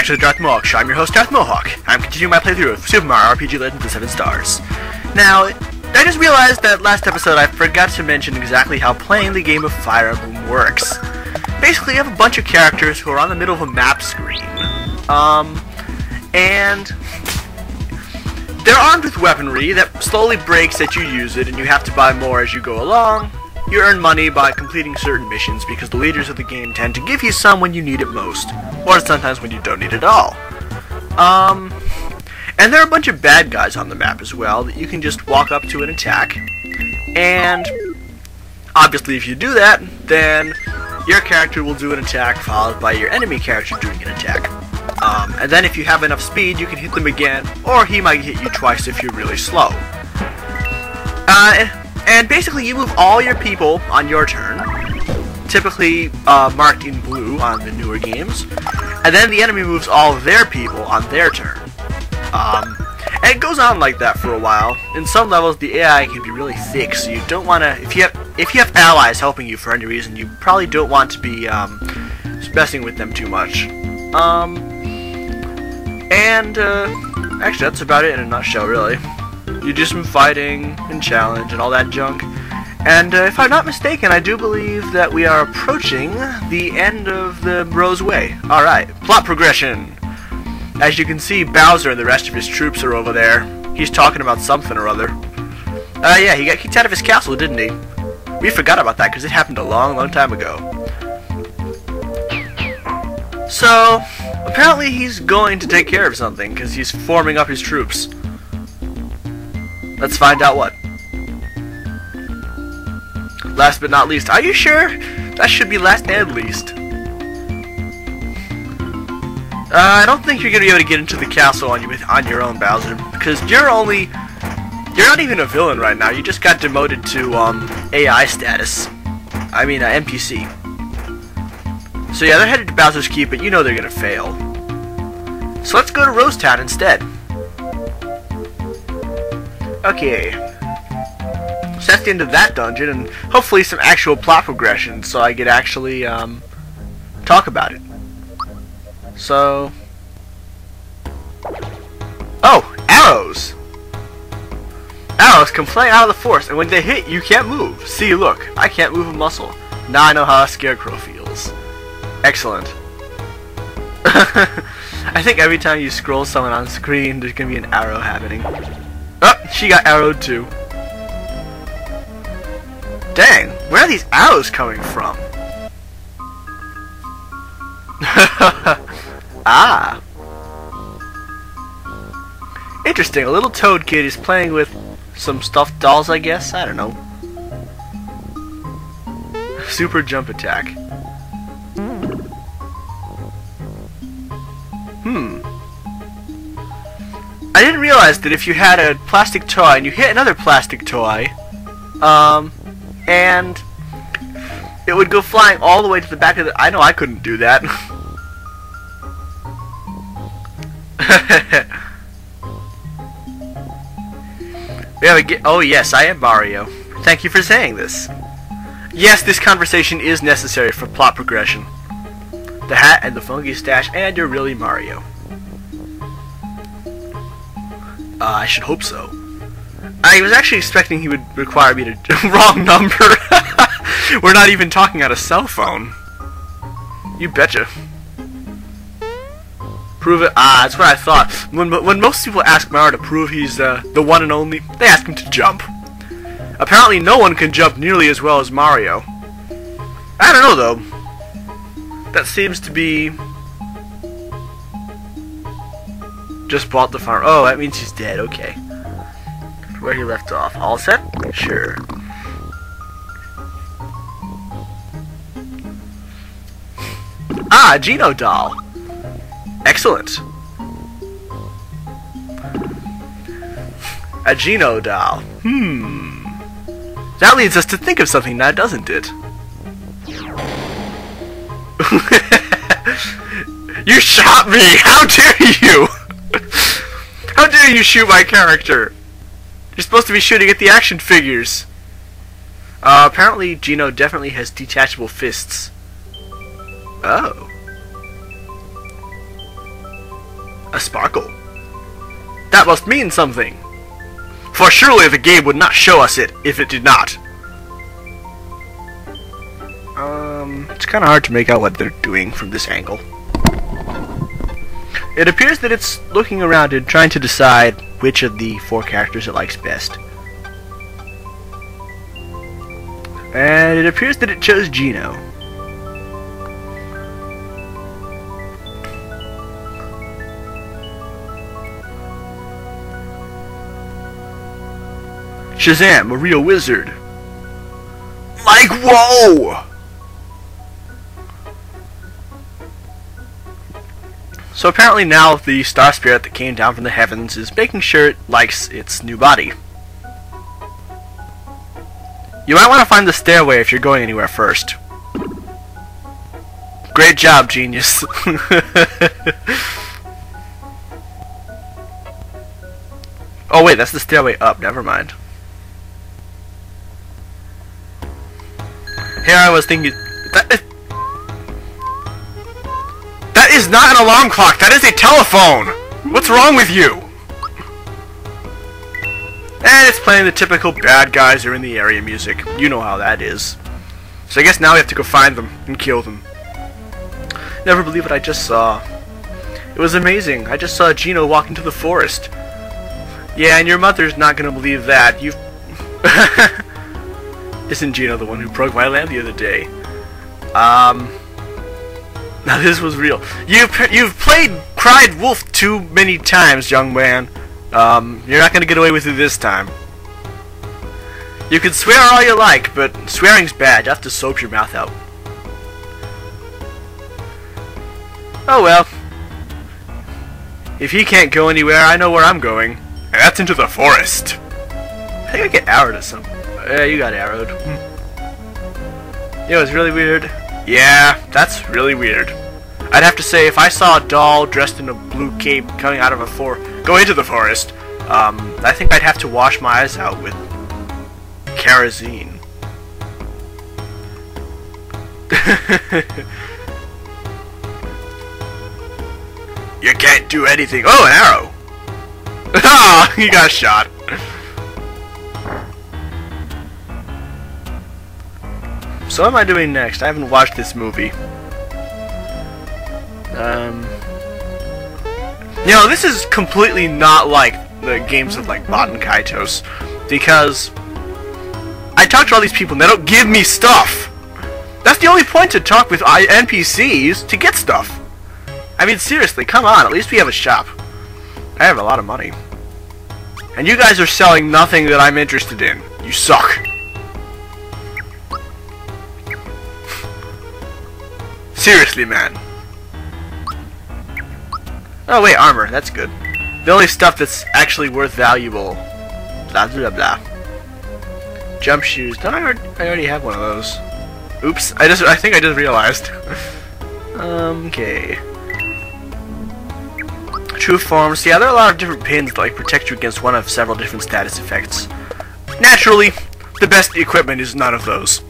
back to the Darth Mohawk Show. I'm your host, Darth Mohawk. I'm continuing my playthrough of Super Mario RPG Legends of 7 Stars. Now, I just realized that last episode I forgot to mention exactly how playing the game of Fire Emblem works. Basically, you have a bunch of characters who are on the middle of a map screen. And they're armed with weaponry that slowly breaks as you use it, and you have to buy more as you go along. You earn money by completing certain missions because the leaders of the game tend to give you some when you need it most, or sometimes when you don't need it at all. And there are a bunch of bad guys on the map as well that you can just walk up to and attack. And obviously if you do that, then your character will do an attack followed by your enemy character doing an attack. And then if you have enough speed, you can hit them again, or he might hit you twice if you're really slow. And basically you move all your people on your turn, typically marked in blue on the newer games, and then the enemy moves all of their people on their turn. And it goes on like that for a while. In some levels the AI can be really thick, so you don't want to, if you have allies helping you for any reason, you probably don't want to be messing with them too much. Actually that's about it in a nutshell, really. You do some fighting and challenge and all that junk. And if I'm not mistaken, I do believe that we are approaching the end of the Rose Way. Alright, plot progression. As you can see, Bowser and the rest of his troops are over there. He's talking about something or other. Yeah, he got kicked out of his castle, didn't he? We forgot about that because it happened a long, long time ago. So, apparently he's going to take care of something because he's forming up his troops. Let's find out what. Last but not least. Are you sure? That should be last and least. I don't think you're going to be able to get into the castle on your own, Bowser. Because you're not even a villain right now. You just got demoted to AI status. I mean NPC. So yeah, they're headed to Bowser's Keep, but you know they're going to fail. So let's go to Rose Town instead. Okay, so that's the end of that dungeon, and hopefully some actual plot progression, so I could actually talk about it. So, oh, arrows! Arrows come flying out of the forest, and when they hit, you can't move. See, look, I can't move a muscle. Now I know how a scarecrow feels. Excellent. I think every time you scroll someone on screen, there's gonna be an arrow happening. Oh, she got arrowed too. Dang, where are these arrows coming from? Ah. Interesting, a little toad kid is playing with some stuffed dolls, I guess? I don't know. Super jump attack. I didn't realize that if you had a plastic toy and you hit another plastic toy, and it would go flying all the way to the back of the... I know I couldn't do that. We have a... Oh yes, I am Mario. Thank you for saying this. Yes, this conversation is necessary for plot progression. The hat and the funky stash, and you're really Mario. I should hope so. I was actually expecting he would require me to... Wrong number! We're not even talking on a cell phone. You betcha. Prove it. Ah, that's what I thought. When most people ask Mario to prove he's the one and only, they ask him to jump. Apparently no one can jump nearly as well as Mario. I don't know though. That seems to be... Just bought the farm. Oh, that means he's dead. Okay. Where he left off. All set? Sure. Ah, Geno doll. Excellent. A Geno doll. That leads us to think of something now, doesn't it? You shot me! How dare you! How dare you shoot my character? You're supposed to be shooting at the action figures. Apparently Geno definitely has detachable fists. Oh. A sparkle? That must mean something. For surely the game would not show us it if it did not. It's kind of hard to make out what they're doing from this angle. It appears that it's looking around and trying to decide which of the 4 characters it likes best. And it appears that it chose Geno. Shazam, a real wizard. Like, whoa! So apparently now the star spirit that came down from the heavens is making sure it likes its new body. You might want to find the stairway if you're going anywhere first. Great job, genius. Oh wait, that's the stairway up, never mind. Here I was thinking, that is not an alarm clock, that is a telephone! What's wrong with you? And it's playing the typical bad guys are in the area music. You know how that is. So I guess now we have to go find them and kill them. Never believe what I just saw. It was amazing. I just saw Geno walk into the forest. Yeah, and your mother's not gonna believe that. You've... Isn't Geno the one who broke my lamp the other day? Now this was real. You've cried wolf too many times, young man. You're not gonna get away with it this time. You can swear all you like, but swearing's bad. You have to soap your mouth out. Oh well. If he can't go anywhere, I know where I'm going. And that's into the forest. I think I get arrowed at some... Yeah, you got arrowed. You know, it's really weird. Yeah, that's really weird. I'd have to say, if I saw a doll dressed in a blue cape coming out of a go into the forest, I think I'd have to wash my eyes out with kerosene. You can't do anything. Oh, an arrow! Ah, he got shot. So what am I doing next? I haven't watched this movie. You know, this is completely not like the games of like Bot and Kaitos, because I talk to all these people and they don't give me stuff. That's the only point to talk with NPCs, to get stuff. I mean, seriously, come on, at least we have a shop. I have a lot of money. And you guys are selling nothing that I'm interested in. You suck. Seriously, man. Oh wait, armor, that's good. The only stuff that's actually worth valuable. Blah blah blah. Jump shoes. Don't I already have one of those. Oops, I think I just realized. Okay. True forms. Yeah, there are a lot of different pins that like protect you against one of several different status effects. Naturally, the best equipment is none of those.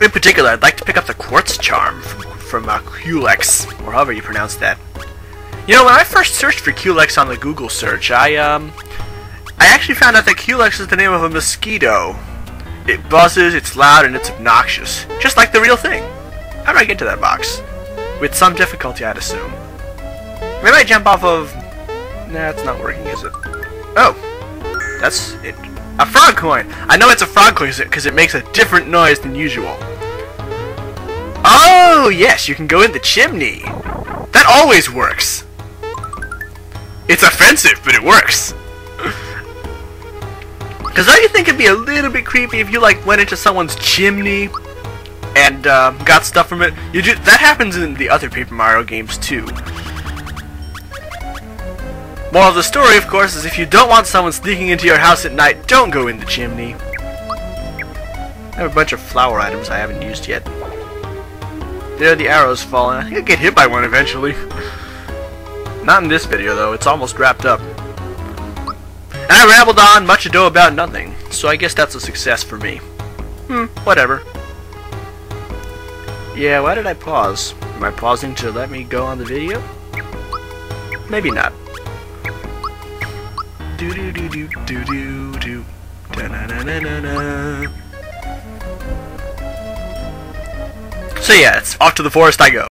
In particular, I'd like to pick up the Quartz Charm from Culex, or however you pronounce that. You know, when I first searched for Culex on the Google search, I actually found out that Culex is the name of a mosquito. It buzzes, it's loud, and it's obnoxious. Just like the real thing. How do I get to that box? With some difficulty, I'd assume. Maybe I jump off of... Nah, it's not working, is it? Oh! That's it. A frog coin! I know it's a frog coin because it makes a different noise than usual. Oh, yes, you can go in the chimney. That always works. It's offensive, but it works. Because don't you think it'd be a little bit creepy if you, like, went into someone's chimney and got stuff from it? That happens in the other Paper Mario games, too. Moral of the story, of course, is if you don't want someone sneaking into your house at night, don't go in the chimney. I have a bunch of flower items I haven't used yet. There are the arrows falling. I think I'll get hit by one eventually. Not in this video, though. It's almost wrapped up. And I rambled on, much ado about nothing. So I guess that's a success for me. Whatever. Yeah, why did I pause? Am I pausing to let me go on the video? maybe not. Do do do do do do do. Da na na na na na. So yeah, it's off to the forest I go.